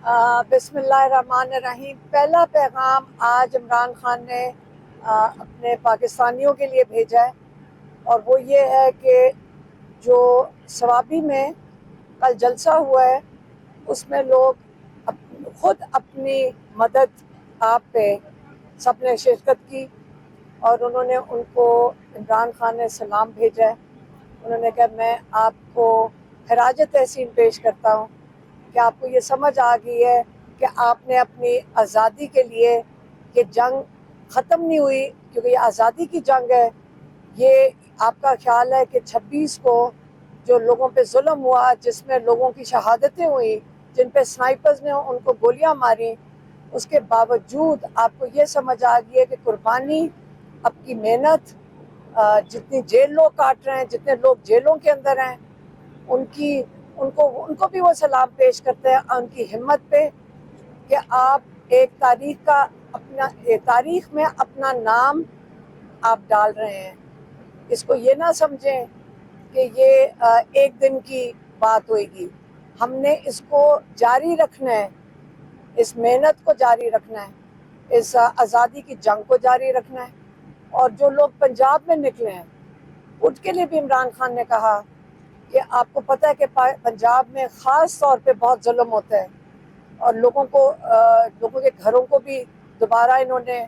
بسم اللہ الرحمن الرحیم۔ پہلا پیغام آج عمران خان نے اپنے پاکستانیوں کے لیے بھیجا ہے، اور وہ یہ ہے کہ جو ثوابی میں کل جلسہ ہوا ہے اس میں لوگ خود اپنی مدد آپ پہ سب نے شرکت کی، اور انہوں نے ان کو عمران خان نے سلام بھیجا ہے۔ انہوں نے کہا میں آپ کو خراج تحسین پیش کرتا ہوں کہ آپ کو یہ سمجھ آ گئی ہے کہ آپ نے اپنی آزادی کے لیے، یہ جنگ ختم نہیں ہوئی کیونکہ یہ آزادی کی جنگ ہے، یہ آپ کا خیال ہے کہ 26 کو جو لوگوں پہ ظلم ہوا، جس میں لوگوں کی شہادتیں ہوئیں، جن پہ سنائپرز نے ان کو گولیاں ماری، اس کے باوجود آپ کو یہ سمجھ آ گئی ہے کہ قربانی، آپ کی محنت، جتنی جیل لوگ کاٹ رہے ہیں، جتنے لوگ جیلوں کے اندر ہیں، ان کو بھی وہ سلام پیش کرتے ہیں، ان کی ہمت پہ کہ آپ ایک تاریخ میں اپنا نام آپ ڈال رہے ہیں۔ اس کو یہ نہ سمجھیں کہ یہ ایک دن کی بات ہوئے گی، ہم نے اس کو جاری رکھنا ہے، اس محنت کو جاری رکھنا ہے، اس آزادی کی جنگ کو جاری رکھنا ہے۔ اور جو لوگ پنجاب میں نکلے ہیں ان کے لیے بھی عمران خان نے کہا کہ آپ کو پتہ ہے کہ پنجاب میں خاص طور پہ بہت ظلم ہوتا ہے، اور لوگوں کے گھروں کو بھی دوبارہ انہوں نے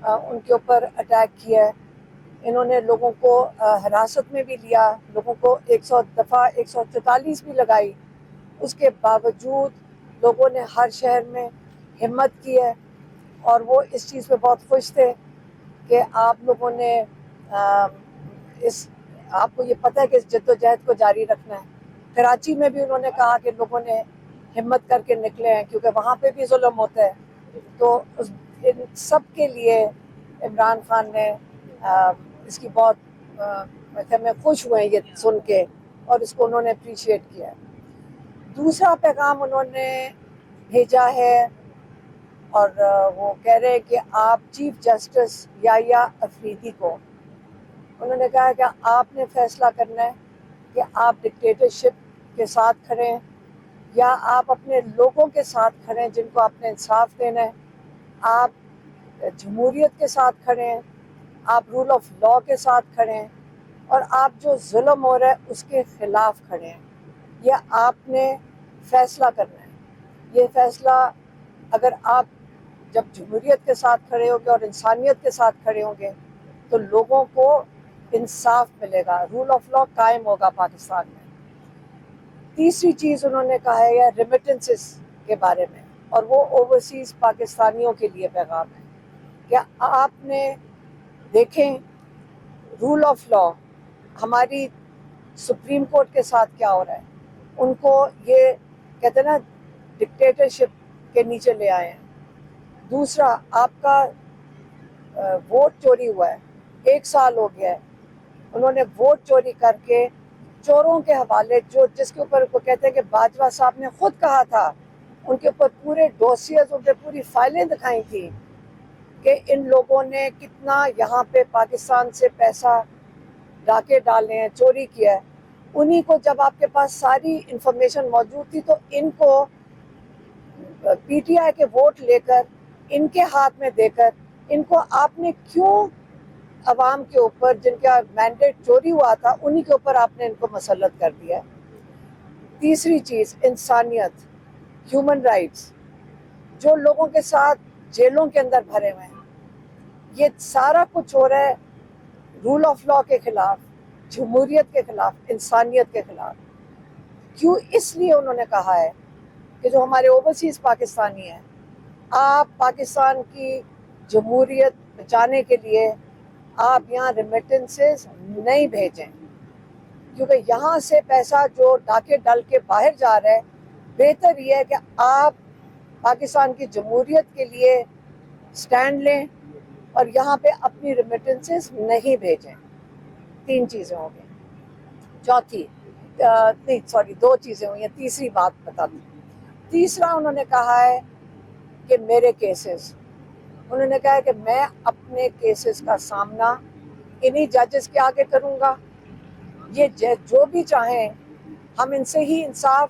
ان کے اوپر اٹیک کیا ہے، انہوں نے لوگوں کو حراست میں بھی لیا، لوگوں کو 144 بھی لگائی۔ اس کے باوجود لوگوں نے ہر شہر میں ہمت کی ہے، اور وہ اس چیز پہ بہت خوش تھے کہ آپ لوگوں نے آپ کو یہ پتہ ہے کہ اس جد و جہد کو جاری رکھنا ہے۔ کراچی میں بھی انہوں نے کہا کہ لوگوں نے ہمت کر کے نکلے ہیں کیونکہ وہاں پہ بھی ظلم ہوتا ہے۔ تو ان سب کے لیے عمران خان نے اس کی بہت میں خوش ہوئے یہ سن کے، اور اس کو انہوں نے اپریشیٹ کیا ہے۔ دوسرا پیغام انہوں نے بھیجا ہے، اور وہ کہہ رہے ہیں کہ آپ چیف جسٹس یحییٰ افریدی کو، انہوں نے کہا کہ آپ نے فیصلہ کرنا ہے کہ آپ ڈکٹیٹرشپ کے ساتھ کھڑے ہیں یا آپ اپنے لوگوں کے ساتھ کھڑے ہیں جن کو آپ نے انصاف دینا ہے، آپ جمہوریت کے ساتھ کھڑے ہیں، آپ رول آف لاء کے ساتھ کھڑے ہیں، اور آپ جو ظلم ہو رہا ہے اس کے خلاف کھڑے ہیں۔ یہ آپ نے فیصلہ کرنا ہے۔ یہ فیصلہ اگر آپ جب جمہوریت کے ساتھ کھڑے ہوں گے اور انسانیت کے ساتھ کھڑے ہوں گے تو لوگوں کو انصاف ملے گا، رول آف لاء قائم ہوگا پاکستان میں۔ تیسری چیز انہوں نے کہا ہے ریمیٹنسز کے بارے میں، اور وہ اوورسیز پاکستانیوں کے لیے پیغام ہے کہ آپ نے دیکھیں رول آف لاء ہماری سپریم کورٹ کے ساتھ کیا ہو رہا ہے، ان کو یہ کہتے ہیں نا ڈکٹیٹرشپ کے نیچے لے آئے ہیں۔ دوسرا، آپ کا ووٹ چوری ہوا ہے، 1 سال ہو گیا ہے، انہوں نے ووٹ چوری کر کے چوروں کے حوالے، جس کے اوپر وہ کہتے ہیں کہ باجوہ صاحب نے خود کہا تھا، ان کے اوپر پورے ڈوسیز، ان پہ پوری فائلیں دکھائی تھیں کہ ان لوگوں نے کتنا یہاں پہ پاکستان سے پیسہ ڈاکے ڈالے ہیں، چوری کیا ہے۔ انہی کو جب آپ کے پاس ساری انفارمیشن موجود تھی تو ان کو پی ٹی آئی کے ووٹ لے کر، ان کے ہاتھ میں دے کر، ان کو آپ نے کیوں عوام کے اوپر جن کا مینڈیٹ چوری ہوا تھا انہی کے اوپر آپ نے ان کو مسلط کر دیا ہے۔ تیسری چیز انسانیت، ہیومن رائٹس، جو لوگوں کے ساتھ جیلوں کے اندر بھرے ہوئے ہیں، یہ سارا کچھ ہو رہا ہے رول آف لاء کے خلاف، جمہوریت کے خلاف، انسانیت کے خلاف۔ کیوں؟ اس لیے انہوں نے کہا ہے کہ جو ہمارے اوورسیز پاکستانی ہیں، آپ پاکستان کی جمہوریت بچانے کے لیے آپ یہاں ریمیٹنسز نہیں بھیجیں، کیونکہ یہاں سے پیسہ جو ڈاکے ڈل کے باہر جا رہا ہے، بہتر یہ ہے کہ آپ پاکستان کی جمہوریت کے لیے سٹینڈ لیں اور یہاں پہ اپنی ریمیٹنسز نہیں بھیجیں۔ 3 چیزیں ہو گئی۔ دو چیزیں ہوئی ہیں، تیسری بات بتا دوں۔ تیسرا انہوں نے کہا ہے کہ میرے کیسز، انہوں نے کہا ہے کہ میں اپنے کیسز کا سامنا انہی ججز کے آگے کروں گا، یہ جو بھی چاہیں ہم ان سے ہی انصاف